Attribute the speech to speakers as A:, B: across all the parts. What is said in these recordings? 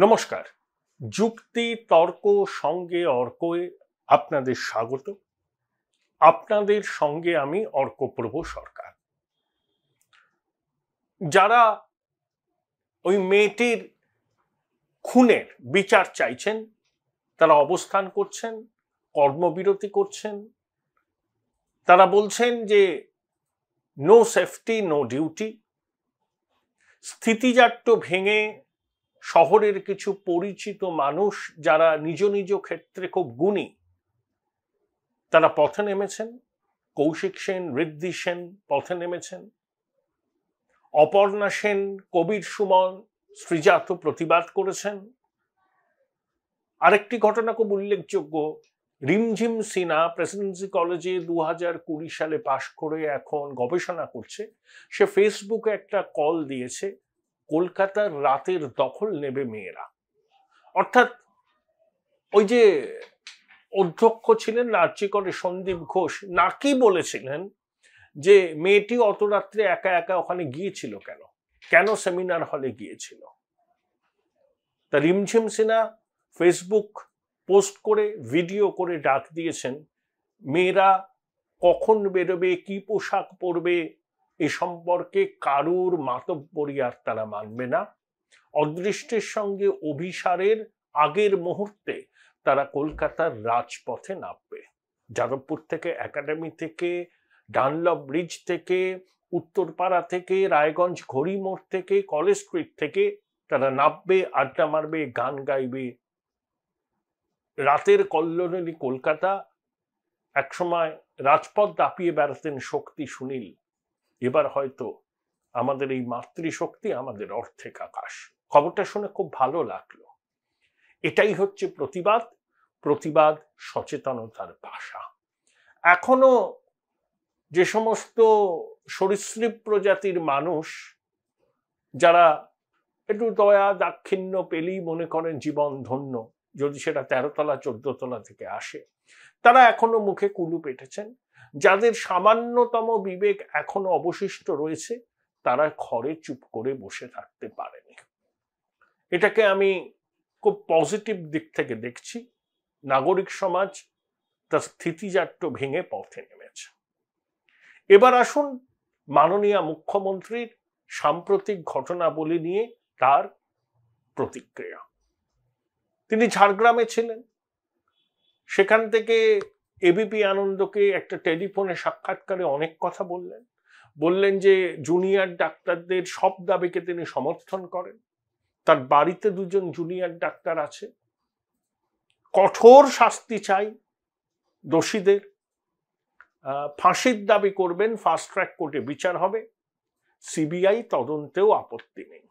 A: নমস্কার। যুক্তি তর্ক সঙ্গে অর্কয়ে আপনাদের স্বাগত। আপনাদের সঙ্গে আমি অর্কপ্রভ সরকার। যারা ওই মেয়েটির খুনের বিচার চাইছেন তারা অবস্থান করছেন, কর্মবিরতি করছেন। তারা বলছেন যে নো সেফটি নো ডিউটি। স্থিতিজাট্য ভেঙে শহরের কিছু পরিচিত মানুষ যারা নিজ নিজ ক্ষেত্রে খুব গুণী তারা পথে নেমেছেন। কৌশিক সেন, ঋদ্ধি সেন পথে নেমেছেন। অপর্ণা সেন, কবির সুমন, শ্রীজাত প্রতিবাদ করেছেন। আরেকটি ঘটনা খুব উল্লেখযোগ্য, রিমঝিম সিনহা প্রেসিডেন্সি কলেজে 2020 সালে পাশ করে এখন গবেষণা করছে। সে ফেসবুকে একটা কল দিয়েছে, কলকাতার রাতের দখল নেবে মেয়েরা। অর্থাৎ ওই যে অধ্যক্ষ ছিলেন আর্চিকরে সন্দীপ ঘোষ নাকি বলেছিলেন যে মেয়েটি অত রাত্রে একা একা ওখানে গিয়েছিল কেন, কেন সেমিনার হলে গিয়েছিল। তা রিমঝিম সিনহা ফেসবুক পোস্ট করে ভিডিও করে ডাক দিয়েছেন মেয়েরা কখন বেরোবে, কি পোশাক পরবে এ সম্পর্কে কারুর মাতব্বরি আর তারা মানবে না। অদৃষ্টের সঙ্গে অভিসারের আগের মুহূর্তে তারা কলকাতার রাজপথে নামবে। যাদবপুর থেকে, একাডেমি থেকে, ডানলপ ব্রিজ থেকে, উত্তরপাড়া থেকে, রায়গঞ্জ ঘড়িমোড় থেকে, কলেজ স্ট্রিট থেকে তারা নামবে, আড্ডা মারবে, গান গাইবে। রাতের কল্লোলিনী কলকাতা। একসময় রাজপথ দাপিয়ে বেড়াতেন শক্তি সুনীল, এবার হয়তো আমাদের এই মাতৃশক্তি আমাদের অর্ধেক আকাশ। খবরটা শুনে খুব ভালো লাগলো। এটাই হচ্ছে প্রতিবাদ। প্রতিবাদ সচেতনতার ভাষা। এখনো যে সমস্ত সরীসৃপ প্রজাতির মানুষ যারা একটু দয়া দাক্ষিণ্য পেলেই মনে করেন জীবন ধন্য, যদি সেটা 13 তলা 14 তলা থেকে আসে, তারা এখনো মুখে কুলু পেটেছেন। যাদের সামান্যতম বিবেক এখনো অবশিষ্ট রয়েছে তারা ঘরে চুপ করে বসে থাকতে পারেনি। এটাকে আমি খুব পজিটিভ দিক থেকে দেখছি। নাগরিক সমাজ তার স্থিতিজাট্য ভেঙে পথে নেমেছে। এবার আসুন মাননীয় মুখ্যমন্ত্রীর সাম্প্রতিক ঘটনাবলী নিয়ে তার প্রতিক্রিয়া। তিনি ঝাড়গ্রামে ছিলেন, সেখান থেকে এবিপি আনন্দকে একটা টেলিফোনে সাক্ষাৎকারে অনেক কথা বললেন যে জুনিয়র ডাক্তারদের সব দাবিকে তিনি সমর্থন করেন। তার বাড়িতে 2 জন জুনিয়র ডাক্তার আছে। কঠোর শাস্তি চাই দোষীদের, ফাঁসির দাবি করবেন, ফাস্ট ট্র্যাক কোর্টে বিচার হবে, সিবিআই তদন্তেও আপত্তি নেই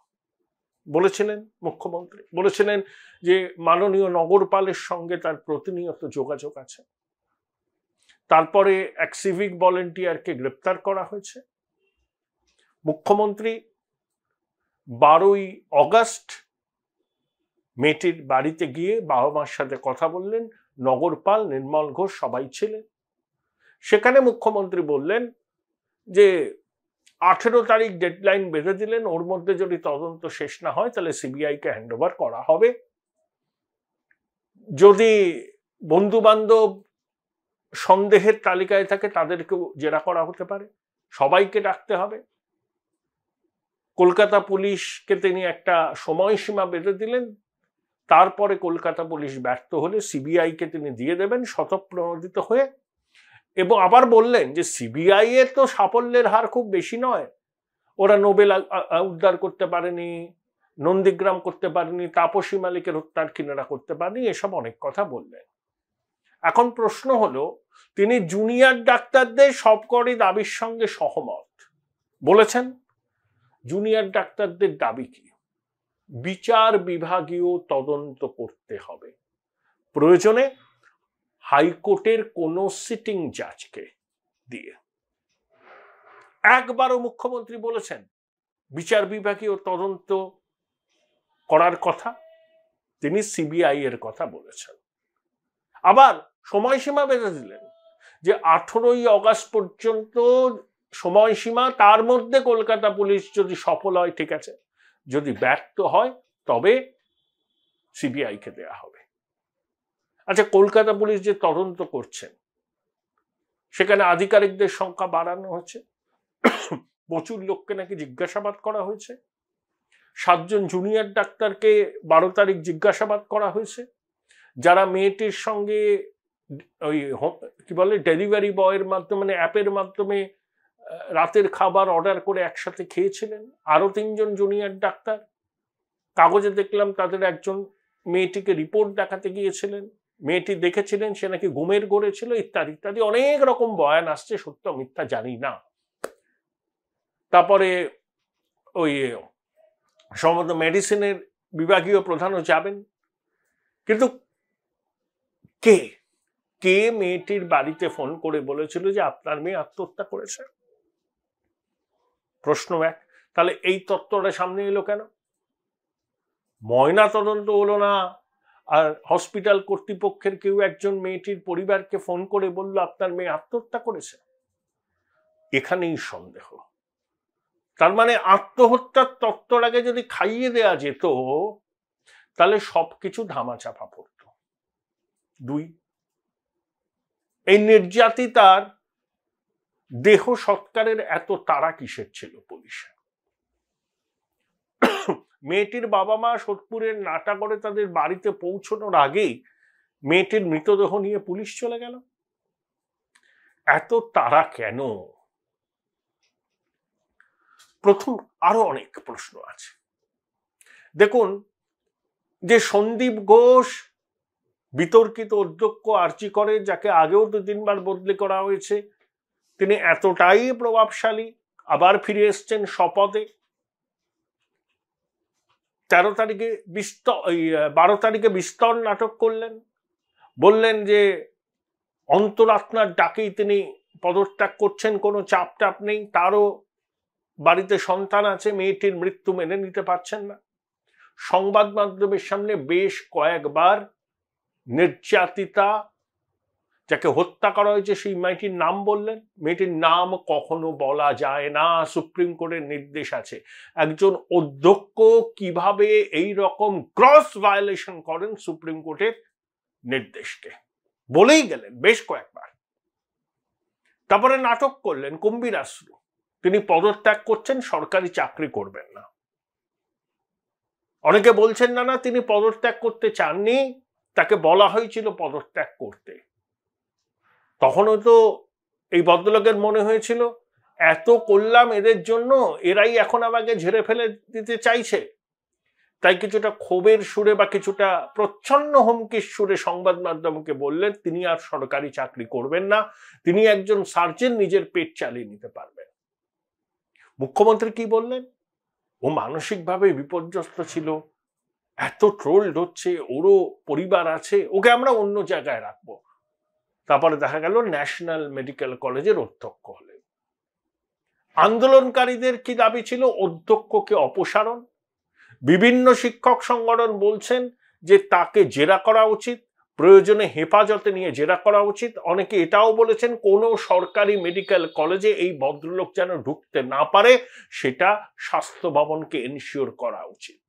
A: বলেছিলেন মুখ্যমন্ত্রী। বলেছিলেন যে মাননীয় নগরপালের সঙ্গে তার প্রতিনিয়ত যোগাযোগ আছে। তারপরে এক সিভিক ভলেন্টিয়ারকে গ্রেপ্তার করা হয়েছে। মুখ্যমন্ত্রী 12ই অগস্ট মেয়েটির বাড়িতে গিয়ে বাবা মার সাথে কথা বললেন। নগরপাল, নির্মল ঘোষ সবাই ছিলেন সেখানে। মুখ্যমন্ত্রী বললেন যে 18 তারিখ ডেডলাইন বেঁধে দিলেন, ওর মধ্যে যদি তদন্ত শেষ না হয় তাহলে সিবিআই কে হ্যান্ডওভার করা হবে। যদি বন্ধু বান্ধব সন্দেহের তালিকায় থাকে তাদেরকেও জেরা করা হতে পারে, সবাইকে ডাকতে হবে। কলকাতা পুলিশকে তিনি একটা সময়সীমা বেঁধে দিলেন, তারপরে কলকাতা পুলিশ ব্যর্থ হলে সিবিআই কে তিনি দিয়ে দেবেন স্বতঃপ্রণোদিত হয়ে। এবং আবার বললেন যে সিবিআই এর তো সাফল্যের হার খুব বেশি নয়, ওরা নোবেল উদ্ধার করতে পারেনি, নন্দীগ্রাম করতে পারেনি, তাপসী মালিকের হত্যার কিনারা করতে পারেনি, এসব অনেক কথা বললেন। এখন প্রশ্ন হলো, তিনি জুনিয়র ডাক্তারদের সবকটি দাবির সঙ্গে সহমত বলেছেন। জুনিয়র ডাক্তারদের দাবি কি? বিচার বিভাগীয় তদন্ত করতে হবে, প্রয়োজনে হাইকোর্টের কোন সিটিং জাজকে দিয়ে। একবারও মুখ্যমন্ত্রী বলেছেন বিচার বিভাগীয় তদন্ত করার কথা? তিনি সিবিআই এর কথা বলেছেন। আবার সময়সীমা বেঁধে দিলেন যে 18ই অগস্ট পর্যন্ত সময়সীমা, তার মধ্যে কলকাতা পুলিশ যদি সফল হয় ঠিক আছে, যদি ব্যর্থ হয় তবে সিবিআই কে দেয়া হবে। আচ্ছা, কলকাতা পুলিশ যে তদন্ত করছেন সেখানে আধিকারিকদের সংখ্যা বাড়ানো হচ্ছে, প্রচুর লোককে নাকি জিজ্ঞাসাবাদ করা হয়েছে, 7 জন জুনিয়র ডাক্তারকে 12 তারিখ জিজ্ঞাসাবাদ করা হয়েছে, যারা মেয়েটির সঙ্গে ওই কি বলে ডেলিভারি বয়ের মাধ্যমে মানে অ্যাপের মাধ্যমে রাতের খাবার অর্ডার করে একসাথে খেয়েছিলেন, আরো 3 জন জুনিয়র ডাক্তার। কাগজে দেখলাম তাদের একজন মেয়েটিকে রিপোর্ট দেখাতে গিয়েছিলেন, মেয়েটি দেখেছিলেন সে নাকি ঘুমের ঘোরে ছিল, ইত্যাদি ইত্যাদি অনেক রকম বয়ান আসছে, সত্য মিথ্যা জানি না। তারপরে ওই সম্ভবত মেডিসিনের বিভাগীয় প্রধানও যাবেন, কিন্তু কে কে মেয়েটির বাড়িতে ফোন করে বলেছিল যে আপনার মেয়ে আত্মহত্যা করেছে? প্রশ্ন এক। তাহলে এই তত্ত্বটা সামনে এলো কেন? ময়না তদন্ত হলো না, আর হসপিটাল কর্তৃপক্ষের কেউ একজন মেয়েটির পরিবারকে ফোন করে বলল আপনার মেয়ে আত্মহত্যা করেছে। এখানেই সন্দেহ। তার মানে আত্মহত্যার তত্ত্বটাকে যদি খাইয়ে দেয়া যেত তাহলে সবকিছু ধামাচাপা পড়ত। 2, এই নির্যাতিতার দেহ সৎকারের এত তাড়া কিসের ছিল পুলিশে? মেয়েটির বাবা মা সোদপুরের নাটাগড়ে তাদের বাড়িতে পৌঁছানোর আগেই মেয়েটির মৃতদেহ নিয়ে পুলিশ চলে গেল। এত তাড়া কেন? প্রথম আরো অনেক প্রশ্ন আছে। দেখুন, যে সন্দীপ ঘোষ বিতর্কিত অধ্যক্ষ আরজি করে, যাকে আগেও 2-3 বার বদলি করা হয়েছে, তিনি এতটাই প্রভাবশালী, আবার ফিরে এসছেন শপথে। 12 তারিখে বিস্তর নাটক করলেন, বললেন যে অন্তরাত্মার ডাকেই তিনি পদত্যাগ করছেন, কোনো চাপ টাপ নেই, তারও বাড়িতে সন্তান আছে, মেয়েটির মৃত্যু মেনে নিতে পারছেন না। সংবাদ মাধ্যমের সামনে বেশ কয়েকবার নির্যাতিতা যাকে হত্যা করা হয়েছে সেই মেয়েটির নাম বললেন। মেয়েটির নাম কখনো বলা যায় না, সুপ্রিম কোর্টের নির্দেশ আছে। একজন অধ্যক্ষ কিভাবে এই রকম ক্রস ভায়োলেশন করেন সুপ্রিম কোর্টের নির্দেশকে, বলেই গেলেন বেশ কয়েকবার। তারপরে নাটক করলেন কুম্ভীরাসু, তিনি পদত্যাগ করছেন, সরকারি চাকরি করবেন না। অনেকে বলছেন না না তিনি পদত্যাগ করতে চাননি, তাকে বলা হয়েছিল পদত্যাগ করতে। তখনও তো এই ভদ্রলোকের মনে হয়েছিল এত করলাম এদের জন্য, এরাই এখন আমাকে ঝেড়ে ফেলে দিতে চাইছে, তাই কিছুটা ক্ষোভের সুরে বা কিছুটা প্রচ্ছন্ন হুমকির সুরে সংবাদ মাধ্যমকে বললেন তিনি আর সরকারি চাকরি করবেন না, তিনি একজন সার্জন, নিজের পেট চালিয়ে নিতে পারবেন। মুখ্যমন্ত্রী কি বললেন? ও মানসিকভাবে বিপর্যস্ত ছিল, এত ট্রোলড হচ্ছে, ওরও পরিবার আছে, ওকে আমরা অন্য জায়গায় রাখবো। তারপরে দেখা গেল ন্যাশনাল মেডিকেল কলেজের অধ্যক্ষ হলেন। আন্দোলনকারীদের কি দাবি ছিল? অধ্যক্ষকে অপসারণ। বিভিন্ন শিক্ষক সংগঠন বলছেন যে তাকে জেরা করা উচিত, প্রয়োজনে হেফাজতে নিয়ে জেরা করা উচিত। অনেকে এটাও বলেছেন কোনো সরকারি মেডিকেল কলেজে এই ভদ্রলোক যেন ঢুকতে না পারে, সেটা স্বাস্থ্য ভবনকে এনশিওর করা উচিত।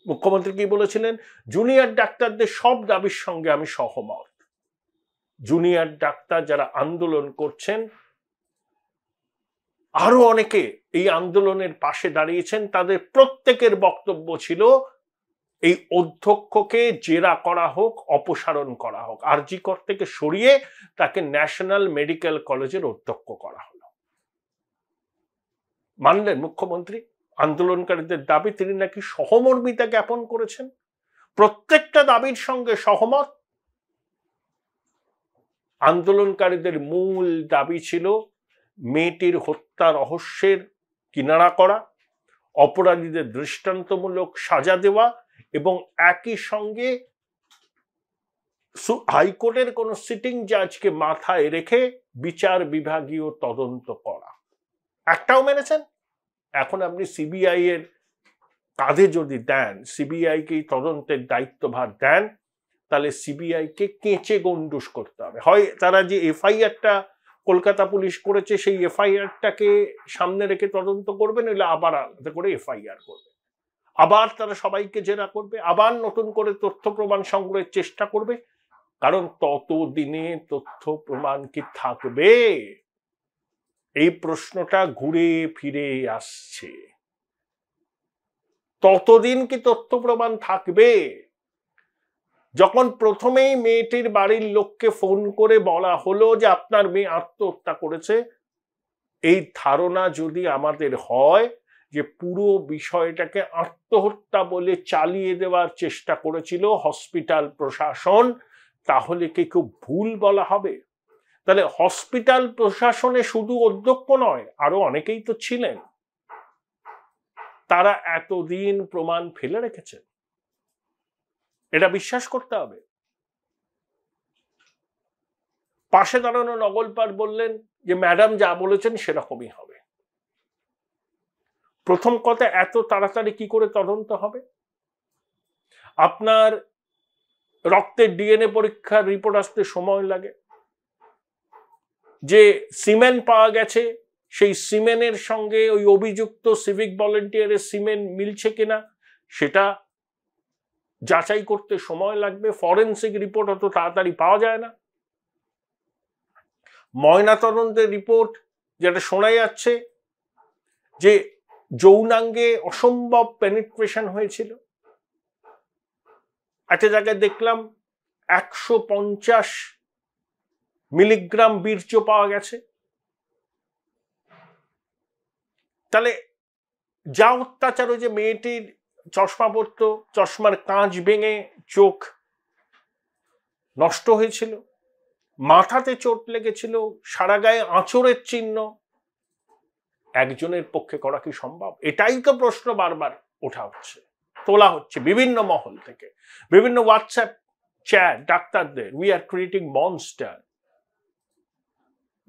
A: মুখ্যমন্ত্রী কি বলেছিলেন? জুনিয়র ডাক্তারদের সব দাবির সঙ্গে আমি সহমত। জুনিয়র ডাক্তার যারা আন্দোলন করছেন, আরো অনেকে এই আন্দোলনের পাশে দাঁড়িয়েছেন, তাদের প্রত্যেকের বক্তব্য ছিল এই অধ্যক্ষকে জেরা করা হোক, অপসারণ করা হোক। আরজি কর থেকে সরিয়ে তাকে ন্যাশনাল মেডিকেল কলেজের অধ্যক্ষ করা হলো। মানলেন মুখ্যমন্ত্রী আন্দোলনকারীদের দাবি, তিনি নাকি সহমর্মিতা জ্ঞাপন করেছেন, প্রত্যেকটা দাবির সঙ্গে সহমত। আন্দোলনকারীদের মূল দাবি ছিল মেয়েটির হত্যা রহস্যের কিনারা করা, অপরাধীদের দৃষ্টান্তমূলক সাজা দেওয়া এবং একই সঙ্গে হাইকোর্টের কোন সিটিং জাজকে মাথায় রেখে বিচার বিভাগীয় তদন্ত করা। একটাও মেনেছেন? এখন আপনি সিবিআই এর কাঁধে যদি দেন, সিবিআই কে তদন্তের দায়িত্বভার দেন, তাহলে সিবিআই কে কেঁচে গন্ডুস করতে হবে। হয় তারা যে এফআইআরটা কলকাতা পুলিশ করেছে সেই এফআইআরটাকে সামনে রেখে তদন্ত করবে, নইলে আবার আলাদা করে এফআইআর করবে। আবার তারা সবাইকে জেরা করবে, আবার নতুন করে তথ্য প্রমাণ সংগ্রহের চেষ্টা করবে, কারণ ততদিনে তথ্য প্রমাণ কি থাকবে? এই প্রশ্নটা ঘুরে ফিরে আসছে। ততদিন কি তথ্য প্রমাণ থাকবে? যখন প্রথমেই মেয়েটির বাড়ির লোককে ফোন করে বলা হলো যে আপনার মেয়ে আত্মহত্যা করেছে, এই ধারণা যদি আমাদের হয় যে পুরো বিষয়টাকে আত্মহত্যা বলে চালিয়ে দেওয়ার চেষ্টা করেছিল হসপিটাল প্রশাসন, তাহলে কি খুব ভুল বলা হবে? তাহলে হসপিটাল প্রশাসনে শুধু অধ্যক্ষ নয়, আরো অনেকেই তো ছিলেন, তারা এতদিন প্রমাণ ফেলে রেখেছেন। এটা বিশ্বাস করতে হবে। পাশে দাঁড়ানো নগলপার বললেন যে ম্যাডাম যা বলেছেন সেরকমই হবে। প্রথম কথা, এত তাড়াতাড়ি কি করে তদন্ত হবে? আপনার রক্তের ডিএনএ পরীক্ষার রিপোর্ট আসতে সময় লাগে। যে সিমেন্ট পাওয়া গেছে সেই সিমেন্টের সঙ্গে ওই অভিযুক্ত সিভিক ভলেন্টিয়ারের সিমেন্ট মিলছে কিনা সেটা যাচাই করতে সময় লাগবে। ফরেনসিক রিপোর্ট অত তাড়াতাড়ি পাওয়া যায় না। ময়নাতদন্তের রিপোর্ট যেটা শোনা যাচ্ছে যে যৌনাঙ্গে অসম্ভব পেনিট্রেশন হয়েছিল। একটা জায়গায় দেখলাম 150 মিলিগ্রাম বীর্য পাওয়া গেছে। তাহলে যা অত্যাচার, যে মেয়েটির চশমা পরতো, চশমার কাঁচ ভেঙে চোখ নষ্ট হয়েছিল, মাথাতে চোট লেগেছিল, সারা গায়ে আঁচড়ের চিহ্ন, একজনের পক্ষে করা কি সম্ভব? এটাই তো প্রশ্ন বারবার তোলা হচ্ছে বিভিন্ন মহল থেকে, বিভিন্ন হোয়াটসঅ্যাপ চ্যাট ডাক্তারদের, উই আর ক্রিয়েটিং মনস্টার।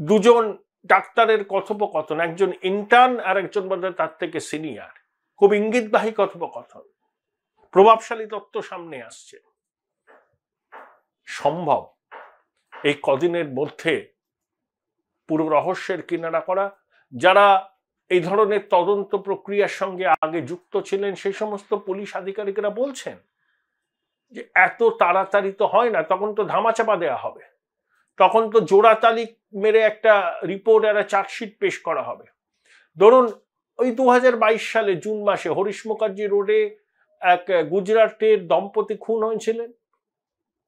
A: দুজন ডাক্তারের কথোপকথন, একজন ইন্টার্ন আর একজন বোধহয় তার থেকে সিনিয়র, খুব ইঙ্গিতবাহী কথোপকথন, প্রভাবশালী তথ্য সামনে আসছে। সম্ভব এই কদিনের মধ্যে পুরো রহস্যের কিনারা করা? যারা এই ধরনের তদন্ত প্রক্রিয়ার সঙ্গে আগে যুক্ত ছিলেন সেই সমস্ত পুলিশ আধিকারিকরা বলছেন যে এত তাড়াতাড়ি তো হয় না, তখন তো ধামাচাপা দেওয়া হবে, তখন তো জোড়াতালি মেরে একটা রিপোর্ট আর চার্জশিট পেশ করা হবে। ধরুন ওই 2022 সালে জুন মাসে হরিশ মুখার্জি রোডে এক গুজরাটের দম্পতি খুন হয়েছিলেন।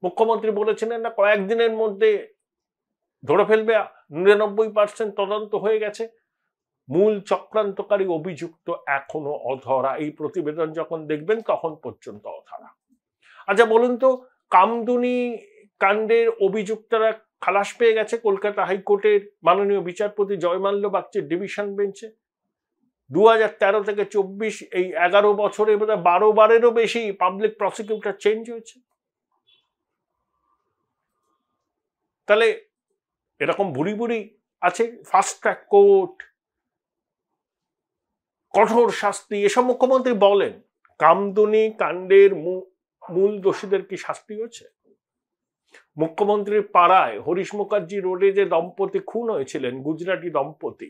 A: মুখ্যমন্ত্রী বলেছিলেন না কয়েকদিনের মধ্যে ধরে ফেলবে, 99% তদন্ত হয়ে গেছে। মূল চক্রান্তকারী অভিযুক্ত এখনো অধরা। এই প্রতিবেদন যখন দেখবেন তখন পর্যন্ত অধরা। আচ্ছা বলুন তো, কামদুনি কাণ্ডের অভিযুক্তরা খালাস পেয়ে গেছে কলকাতা হাইকোর্টের মাননীয় বিচারপতি জয়মাল্য বাগচির ডিভিশন বেঞ্চে। 2013 থেকে 24 এই 11 বছরে 12 বারেরও বেশি পাবলিক প্রসিকিউটর চেঞ্জ হয়েছে। তাহলে এরকম ভুরি ভুরি আছে, ফাস্ট ট্র্যাক কোর্ট, কঠোর শাস্তি, এসব মুখ্যমন্ত্রী বলেন। কামদুনি কাণ্ডের মূল দোষীদের কি শাস্তি হয়েছে? মুখ্যমন্ত্রীর পাড়ায় হরিশ মুখার্জি রোডে যে দম্পতি খুন হয়েছিলেন, গুজরাটি দম্পতি,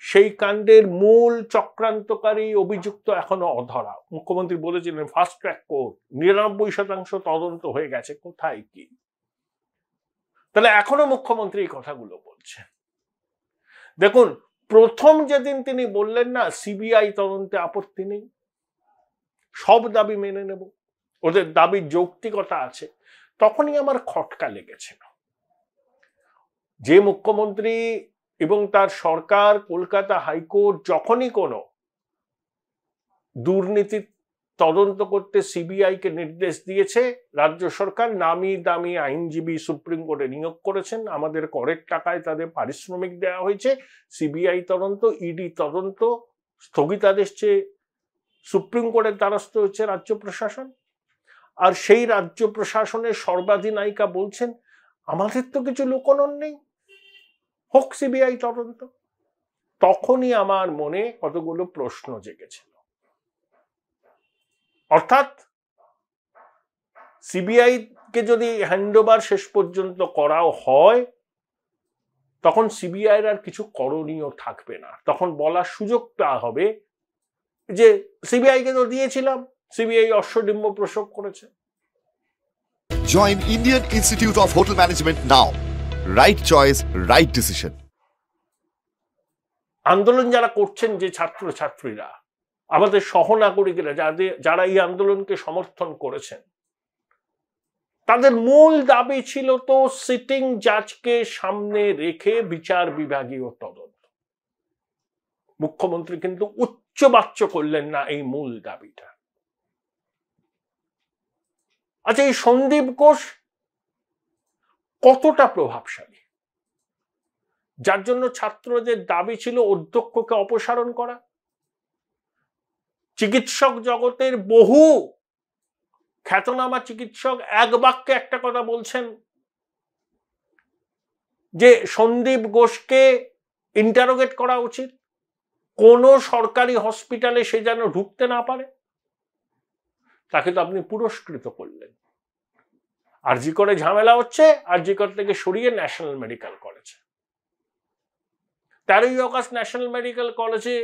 A: সেই কাণ্ডের মূল চক্রান্তকারী অভিযুক্ত এখনো অধরা। মুখ্যমন্ত্রী বলেছিলেন ফাস্ট ট্র্যাক কোর্ট, 99% তদন্ত হয়ে গেছে, কোথায় কি? তাহলে এখনো মুখ্যমন্ত্রী এই কথাগুলো বলছেন। দেখুন, প্রথম যেদিন তিনি বললেন না সিবিআই তদন্তে আপত্তি নেই, সব দাবি মেনে নেব, ওদের দাবির যৌক্তিকতা আছে, তখনই আমার খটকা লেগেছিল। যে মুখ্যমন্ত্রী এবং তার সরকার কলকাতা হাইকোর্ট যখনই কোনো দুর্নীতি তদন্ত করতে সিবিআই কে নির্দেশ দিয়েছে, রাজ্য সরকার নামি দামি আইনজীবী সুপ্রিম কোর্টে নিয়োগ করেছেন, আমাদের করের টাকায় তাদের পারিশ্রমিক দেওয়া হয়েছে, সিবিআই তদন্ত, ইডি তদন্ত স্থগিতাদেশ চেয়ে সুপ্রিম কোর্টের দ্বারস্থ হচ্ছে রাজ্য প্রশাসন। আর সেই রাজ্য প্রশাসনের সর্বাধিনায়িকা বলছেন আমাদের তো কিছু লুকোনোর নেই, হোক সিবিআই তদন্ত। তখনই আমার মনে কতগুলো প্রশ্ন জেগেছিল। অর্থাৎ সিবিআই কে যদি হ্যান্ডওভার শেষ পর্যন্ত করাও হয়, তখন সিবিআই আর কিছু করণীয় থাকবে না। তখন বলার সুযোগ দেওয়া হবে যে সিবিআই কে তো দিয়েছিলাম, সিবিআই অশ্বডিম্ব প্রসব করেছে।
B: Join Indian Institute of Hotel Management now. Right choice, right decision.
A: আন্দোলন যারা করছেন, যে ছাত্র ছাত্রীরা, আমাদের সহনাগরিকেরা যারা এই আন্দোলনকে সমর্থন করেছেন, তাদের মূল দাবি ছিল তো সিটিং জাজকে সামনে রেখে বিচার বিভাগীয় তদন্ত। মুখ্যমন্ত্রী কিন্তু উচ্চবাচ্য করলেন না এই মূল দাবিটা। আচ্ছা, এই সন্দীপ ঘোষ কতটা প্রভাবশালী, যার জন্য ছাত্রদের দাবি ছিল অধ্যক্ষকে অপসারণ করা? চিকিৎসক জগতের বহু খ্যাতনামা চিকিৎসক এক বাক্যে একটা কথা বলছেন, যে সন্দীপ ঘোষকে ইন্টারোগেট করা উচিত, কোন সরকারি হসপিটালে সে যেন ঢুকতে না পারে। তাকে তো আপনি পুরস্কৃত করলেন। আরজি করে ঝামেলা হচ্ছে, আরজি কর থেকে সরিয়ে ন্যাশনাল মেডিকেল কলেজে। 13ই অগস্ট ন্যাশনাল মেডিকেল কলেজে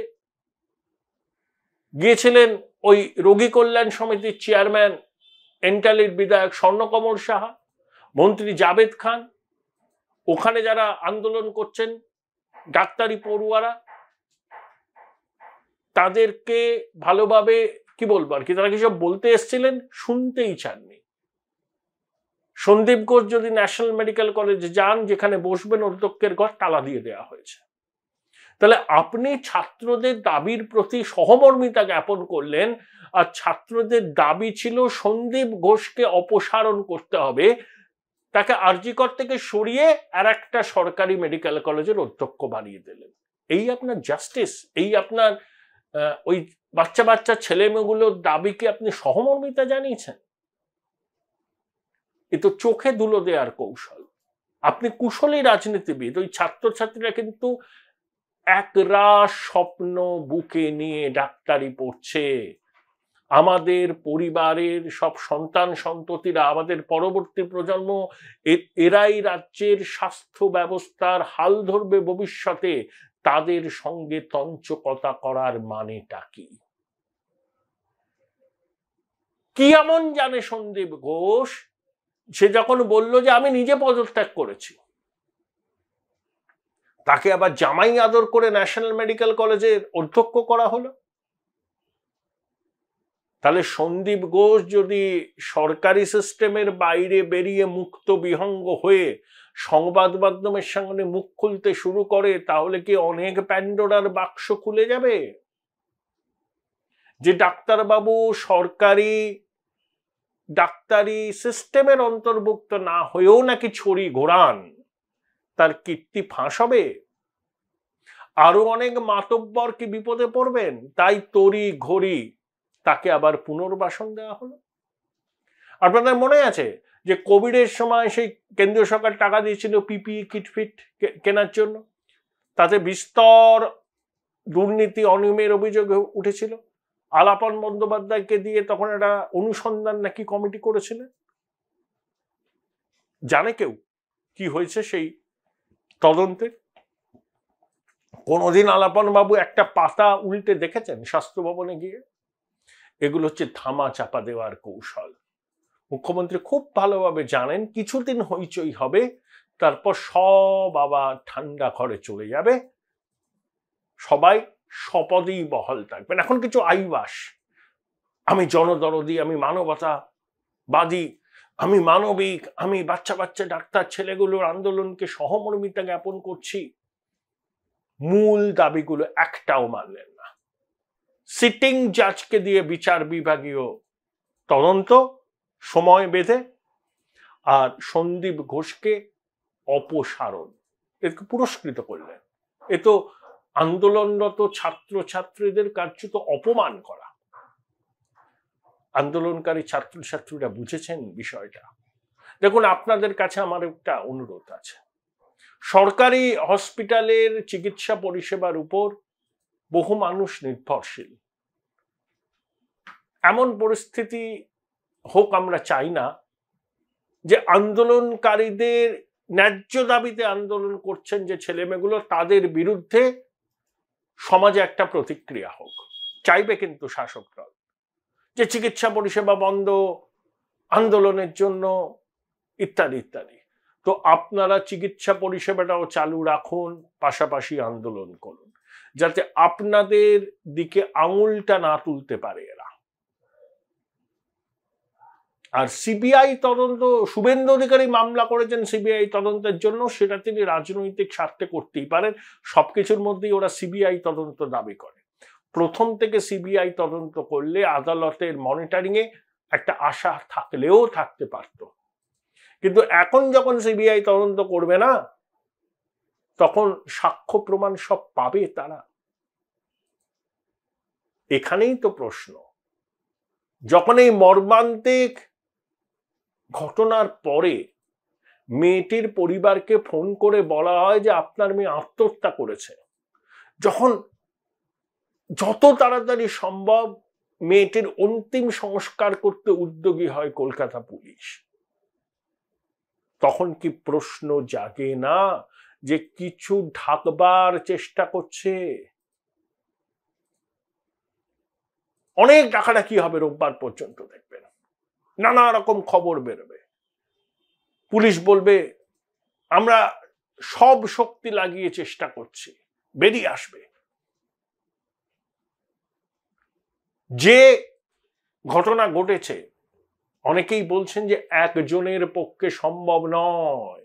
A: গিয়েছিলেন ওই রোগী কল্যাণ সমিতির চেয়ারম্যান এন্টালির বিধায়ক স্বর্ণকমল সাহা, মন্ত্রী জাভেদ খান, ওখানে যারা আন্দোলন করছেন ডাক্তারি পড়ুয়ারা, তাদেরকে ভালোভাবে কি বলবো আর কি, তারা কি সব বলতে এসেছিলেন, শুনতেই চাননি। সন্দীপ ঘোষ যদি ন্যাশনাল মেডিকেল কলেজে যান, যেখানে বসবেন অধ্যক্ষের ঘর তালা দিয়ে দেওয়া হয়েছে। তাহলে আপনি ছাত্রদের দাবির প্রতি সহমর্মিতা জ্ঞাপন করলেন, আর ছাত্রদের দাবি ছিল সন্দীপ ঘোষকে অপসারণ করতে হবে, তাকে আরজি কর থেকে সরিয়ে আর একটা সরকারি মেডিকেল কলেজের অধ্যক্ষ বানিয়ে দিলেন। এই আপনার জাস্টিস? এই আপনার ওই বাচ্চা বাচ্চা ছেলে মেয়েগুলোর দাবিকে আপনি সহমর্মিতা জানিয়েছেন? এ তো চোখে ধুলো দেওয়ার কৌশল। আপনি কুশলী রাজনীতিবিদ। ওই ছাত্রছাত্রীরা কিন্তু একরাশ স্বপ্ন বুকে নিয়ে ডাক্তারি পড়ছে। আমাদের পরিবারের সব সন্তান সন্ততিরা, আমাদের পরবর্তী প্রজন্ম, এরাই রাজ্যের স্বাস্থ্য ব্যবস্থার হাল ধরবে ভবিষ্যতে। তাদের সঙ্গে তঞ্চকতা করার মানেটা কি? কি এমন জানে সন্দীপ ঘোষ সে যখন বলল যে আমি নিজে পদত্যাগ করেছি, তাকে আবার জামাই আদর করে ন্যাশনাল মেডিকেল কলেজের অধ্যক্ষ করা হলো? তাহলে সন্দীপ ঘোষ যদি সরকারি সিস্টেমের বাইরে বেরিয়ে মুক্ত বিহঙ্গ হয়ে সংবাদ মাধ্যমের সামনে মুখ খুলতে শুরু করে, তাহলে কি অনেক প্যান্ডোরার বাক্স খুলে যাবে? যে ডাক্তারবাবু সরকারি ডাক্তারি সিস্টেমের অন্তর্ভুক্ত না হয়েও নাকি ছড়ি ঘোরান, তার কীর্তি ফাঁস হবে। আরো অনেক মাতব্বর কি বিপদে পড়বেন? তাই তড়ি ঘড়ি তাকে আবার পুনর্বাসন দেওয়া হলো। আপনাদের মনে আছে যে কোভিডের সময় সেই কেন্দ্রীয় সরকার টাকা দিয়েছিল পিপিই কিট ফিট কেনার জন্য, তাতে বিস্তর দুর্নীতি অনিয়মের অভিযোগ উঠেছিল। আলাপন বন্দ্যোপাধ্যায়কে দিয়ে তখন একটা অনুসন্ধান নাকি কমিটি করেছিলেন। জানে কেউ কি হয়েছে সেই তদন্তে? কোনদিন আলাপন বাবু একটা পাতা উল্টে দেখেছেন স্বাস্থ্য ভবনে গিয়ে? এগুলো হচ্ছে ধামা চাপা দেওয়ার কৌশল। মুখ্যমন্ত্রী খুব ভালোভাবে জানেন কিছুদিন হইচই হবে, তারপর সব আবার ঠান্ডা ঘরে চলে যাবে, সবাই শপথেই বহাল থাকবেন। এখন কিছু আইবাস, আমি জনদরদি, আমি মানবতাবাদী, আমি মানবিক, আমি বাচ্চা বাচ্চা ডাক্তার ছেলেগুলোর আন্দোলনকে সহমর্মিতা জ্ঞাপন করছি, মূল দাবিগুলো একটাও মানলেন না। সিটিং জাজকে দিয়ে বিচার বিভাগীয় তদন্ত সময় বেঁধে, আর সন্দীপ ঘোষকে অপসারণ, একে পুরস্কৃত করলেন। এ তো আন্দোলনরত ছাত্র ছাত্রীদের কার্যত অপমান করা। আন্দোলনকারী ছাত্রছাত্রীরা বুঝেছেন বিষয়টা। দেখুন, আপনাদের কাছে আমার একটা অনুরোধ আছে। সরকারি হসপিটালের চিকিৎসা পরিষেবার উপর বহু মানুষ নির্ভরশীল। এমন পরিস্থিতি হোক আমরা চাই না যে আন্দোলনকারীদের ন্যায্য দাবিতে আন্দোলন করছেন যে ছেলেমেয়েগুলো, তাদের বিরুদ্ধে সমাজে একটা প্রতিক্রিয়া হোক। চাইবে কিন্তু শাসক দল, যে চিকিৎসা পরিষেবা বন্ধ, আন্দোলনের জন্য, ইত্যাদি ইত্যাদি। তো আপনারা চিকিৎসা পরিষেবাটাও চালু রাখুন, পাশাপাশি আন্দোলন করুন, যাতে আপনাদের দিকে আঙুলটা না তুলতে পারে এরা। আর সিবিআই তদন্ত, শুভেন্দু অধিকারী মামলা করেছেন সিবিআই তদন্তের জন্য, সেটা তিনি রাজনৈতিক স্বার্থে করতেই পারেন। সবকিছুর মধ্যেই ওরা সিবিআই তদন্ত দাবি করে। প্রথম থেকে সিবিআই তদন্ত করলে আদালতের মনিটরিং এ একটা আশা থাকলেও থাকতে পারত, কিন্তু এখন যখন সিবিআই তদন্ত করবে না, তখন সাক্ষ্য প্রমাণ সব পাবে তারা। এখানেই তো প্রশ্ন। যখন এই মর্মান্তিক ঘটনার পরে মেয়েটির পরিবারকে ফোন করে বলা হয় যে আপনার মেয়ে আত্মহত্যা করেছে, যখন যত তাড়াতাড়ি সম্ভব মেয়েটির অন্তিম সংস্কার করতে উদ্যোগী হয় কলকাতা পুলিশ, তখন কি প্রশ্ন জাগে না যে কিছু ঢাকবার চেষ্টা করছে? অনেক ডাকাডাকি হবে রোববার পর্যন্ত, দেখবেন নানা রকম খবর বেরোবে। পুলিশ বলবে আমরা সব শক্তি লাগিয়ে চেষ্টা করছি, বেরিয়ে আসবে। যে ঘটনা ঘটেছে, অনেকেই বলছেন যে একজনের পক্ষে সম্ভব নয়।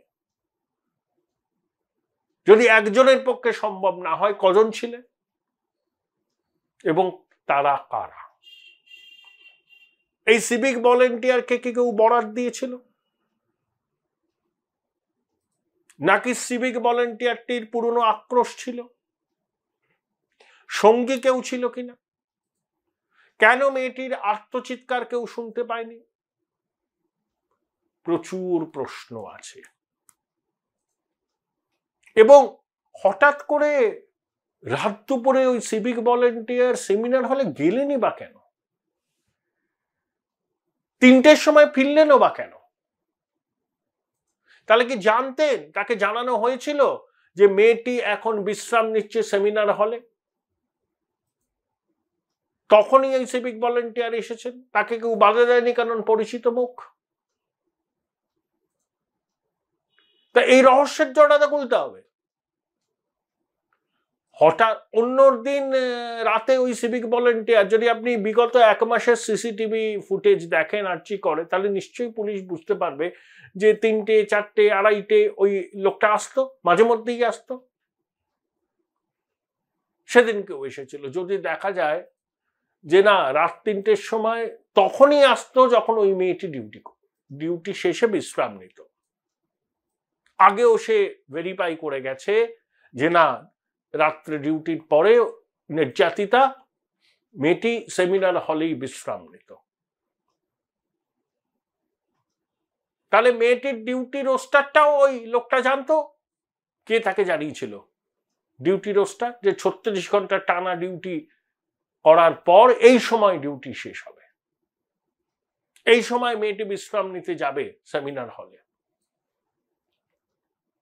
A: যদি একজনের পক্ষে সম্ভব না হয়, কজন ছিলেন এবং তারা কারা? এই সিভিক ভলেন্টিয়ারকে কি কেউ বরাত দিয়েছিল, নাকি সিভিক ভলেন্টিয়ারটির পুরনো আক্রোশ ছিল? সঙ্গী কেউ ছিল কিনা? কেন মেয়েটির আর্তচিৎকার কেউ শুনতে পায়নি? প্রচুর প্রশ্ন আছে। এবং হঠাৎ করে রাত দুপুরে ওই সিভিক ভলেন্টিয়ার সেমিনার হলে গেলেনই বা কেন? 3টের সময় ফিরলেনও বা কেন? তাহলে কি জানতেন, তাকে জানানো হয়েছিল যে মেয়েটি এখন বিশ্রাম নিচ্ছে সেমিনার হলে? তখনই এই সিভিক ভলেন্টিয়ার এসেছেন, তাকে কেউ বাধা দেয়নি, কারণ পরিচিত মুখ। তা এই রহস্যের জড়াটা খুলতে হবে। হঠাৎ অন্য দিন রাতে ওই সিভিক ভলেন্টিয়ার, যদি আপনি বিগত 1 মাসের সিসিটিভি ফুটেজ দেখেন আর্চি করে, তাহলে নিশ্চয়ই পুলিশ বুঝতে পারবে যে 3টে, 4টে, 2:30 ওই লোকটা আসতো, মাঝে মধ্যেই আসতো। সেদিনকেও এসেছিল। যদি দেখা যায় যে না, রাত 3টের সময় তখনই আসতো যখন ওই মেয়েটি ডিউটি শেষে বিশ্রাম নিত। আগেও সে ভেরিফাই করে গেছে যে না, রাত্রে ডিউটির পরে নির্যাতিতা মেয়েটি সেমিনার হলেই বিশ্রাম নিত। তাহলে মেয়েটির ডিউটি রোস্টারটাও ওই লোকটা জানতো। কে তাকে জানিয়েছিল ডিউটি রোস্টার? যে 36 ঘন্টা টানা ডিউটি করার পর এই সময় ডিউটি শেষ হবে, এই সময় মেয়েটি বিশ্রাম নিতে যাবে সেমিনার হলে।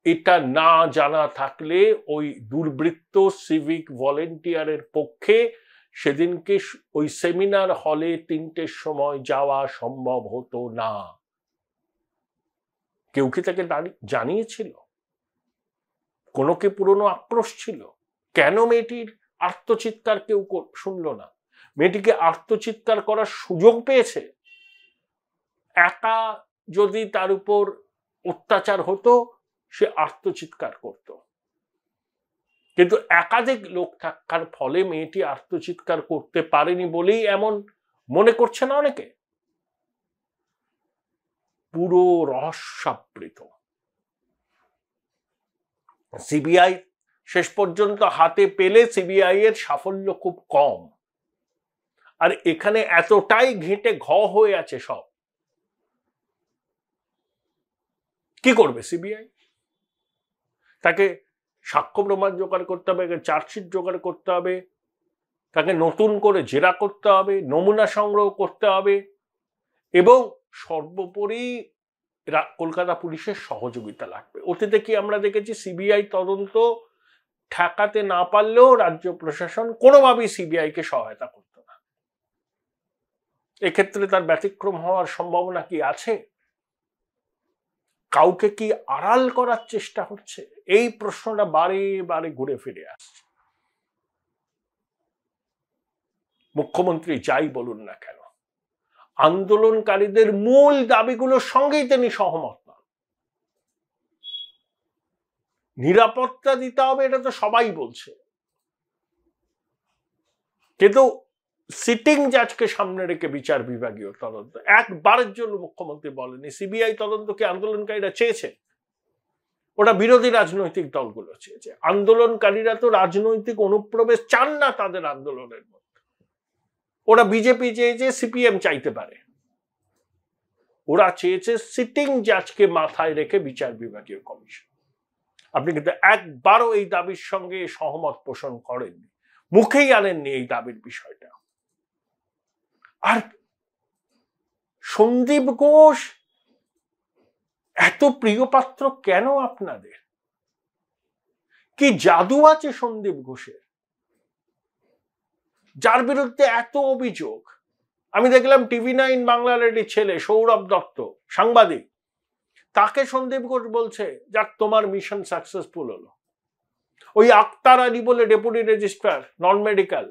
A: এটা না জানা থাকলে ওই দুর্বৃত্ত সিভিক ভলেন্টিয়ারের পক্ষে সেদিনকে ওই সেমিনার হলে 3টের সময় যাওয়া সম্ভব হতো না। কেউ কি তাকে জানিয়েছিল? কোনো কি পুরনো আক্রোশ ছিল? কেন মেয়েটির আর্তচিৎকার কেউ শুনল না? মেয়েটিকে আর্তচিৎকার করার সুযোগ পেয়েছে। একা যদি তার উপর অত্যাচার হতো, সে আর্তচিৎকার করত, কিন্তু একাধিক লোক থাকার ফলে মেয়েটি আর্তচিৎকার করতে পারেনি বলেই এমন মনে করছে না অনেকে। পুরো রহস্যাবৃত। সিবিআই শেষ পর্যন্ত হাতে পেলে সিবিআই এর সাফল্য খুব কম। আর এখানে এতটাই ঘেঁটে হয়ে আছে সব। কি করবে সিবিআই? তাকে সাক্ষ্য প্রমাণ জোগাড় করতে হবে, চার্জশিট জোগাড় করতে হবে, তাকে নতুন করে জেরা করতে হবে, নমুনা সংগ্রহ করতে হবে, এবং সর্বোপরি কলকাতা পুলিশের সহযোগিতা লাগবে। অতীতে কি আমরা দেখেছি, সিবিআই তদন্ত ঠেকাতে না পারলেও রাজ্য প্রশাসন কোনোভাবেই সিবিআই কে সহায়তা করত এক্ষেত্রে তার ব্যতিক্রম হওয়ার সম্ভাবনা কি আছে? কাউকে কি আড়াল করার চেষ্টা হচ্ছে? এই প্রশ্নটা বারে বারে ঘুরে ফিরে আসছে। মুখ্যমন্ত্রী যাই বলুন না কেন, আন্দোলনকারীদের মূল দাবিগুলোর সঙ্গেই তিনি সহমত নন। নিরাপত্তা দিতে হবে, এটা তো সবাই বলছে, কিন্তু সিটিং জাজকে সামনে রেখে বিচার বিভাগীয় তদন্ত একবারের জন্য মুখ্যমন্ত্রী বলেনি। সিবিআই তদন্তকে আন্দোলনকারীরা চেয়েছে, ওটা বিরোধী রাজনৈতিক দলগুলো চেয়েছে। আন্দোলনকারীরা তো রাজনৈতিক অনুপ্রবেশ চান না তাদের আন্দোলনের মধ্যে। ওরা বিজেপি চেয়েছে, সিপিএম চাইতে পারে, ওরা চেয়েছে সিটিং জাজকে মাথায় রেখে বিচার বিভাগীয় কমিশন। আপনি কিন্তু একবারও এই দাবির সঙ্গে সহমত পোষণ করেননি, মুখেই আনেননি এই দাবির বিষয়টা। আর সন্দীপ ঘোষ এত প্রিয় পাত্র কেন আপনাদের? কি জাদু আছে সন্দীপ ঘোষের, যার বিরুদ্ধে এত অভিযোগ? আমি দেখলাম টিভি9 বাংলার একটি ছেলে সৌরভ দত্ত, সাংবাদিক, তাকে সন্দীপ ঘোষ বলছে, যাক তোমার মিশন সাকসেসফুল হলো। ওই আক্তার আলী বলে ডেপুটি রেজিস্ট্রার নন মেডিকেল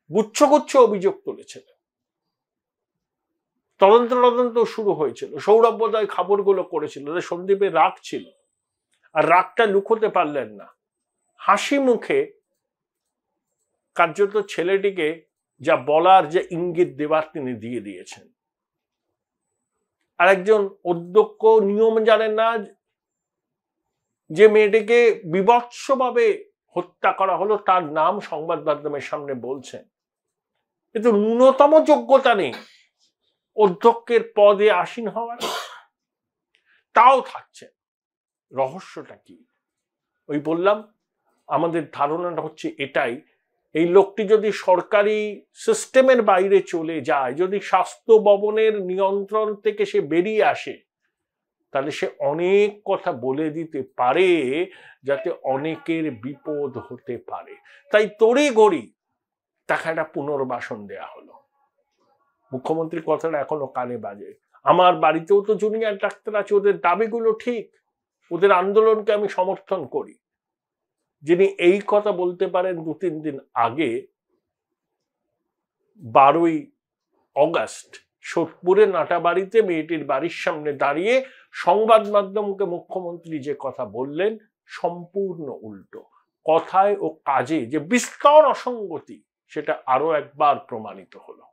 A: গুচ্ছ গুচ্ছ অভিযোগ তুলেছিলেন। তদন্ত শুরু হয়েছিল, সৌরভ বোধহয় খবরগুলো করেছিল। সন্দীপের রাগ ছিল, আর রাগটা লুকোতে পারলেন না। হাসি মুখে কার্যত ছেলেটিকে যা বলার, যে ইঙ্গিত দেবার তিনি দিয়ে দিয়েছেন। আর একজন অধ্যক্ষ নিয়ম জানেন না, যে মেয়েটিকে বিভৎসভাবে হত্যা করা হলো, তার নাম সংবাদ মাধ্যমের সামনে বলছেন। কিন্তু ন্যূনতম যোগ্যতা নেই অধ্যক্ষের পদে আসীন হওয়ার, তাও থাকছে। রহস্যটা কি? ওই বললাম, আমাদের ধারণাটা হচ্ছে এটাই, এই লোকটি যদি সরকারি সিস্টেমের বাইরে চলে যায়, যদি স্বাস্থ্য ভবনের নিয়ন্ত্রণ থেকে সে বেরিয়ে আসে, তাহলে সে অনেক কথা বলে দিতে পারে, যাতে অনেকের বিপদ হতে পারে। তাই তড়িঘড়ি তাকে একটা পুনর্বাসন দেয়া হলো। মুখ্যমন্ত্রীর কথাটা এখনো কানে বাজে। আমার বাড়িতেও তো জুনিয়র ডাক্তার আছে, ওদের দাবিগুলো ঠিক, ওদের আন্দোলনকে আমি সমর্থন করি। যিনি এই কথা বলতে পারেন 2-3 দিন আগে, 12ই অগাস্ট সোদপুরে নাটাবাড়িতে মেয়েটির বাড়ির সামনে দাঁড়িয়ে সংবাদ মাধ্যমকে মুখ্যমন্ত্রী যে কথা বললেন, সম্পূর্ণ উল্টো। কথায় ও কাজে যে বিস্তর অসঙ্গতি, সেটা আরো একবার প্রমাণিত হলো।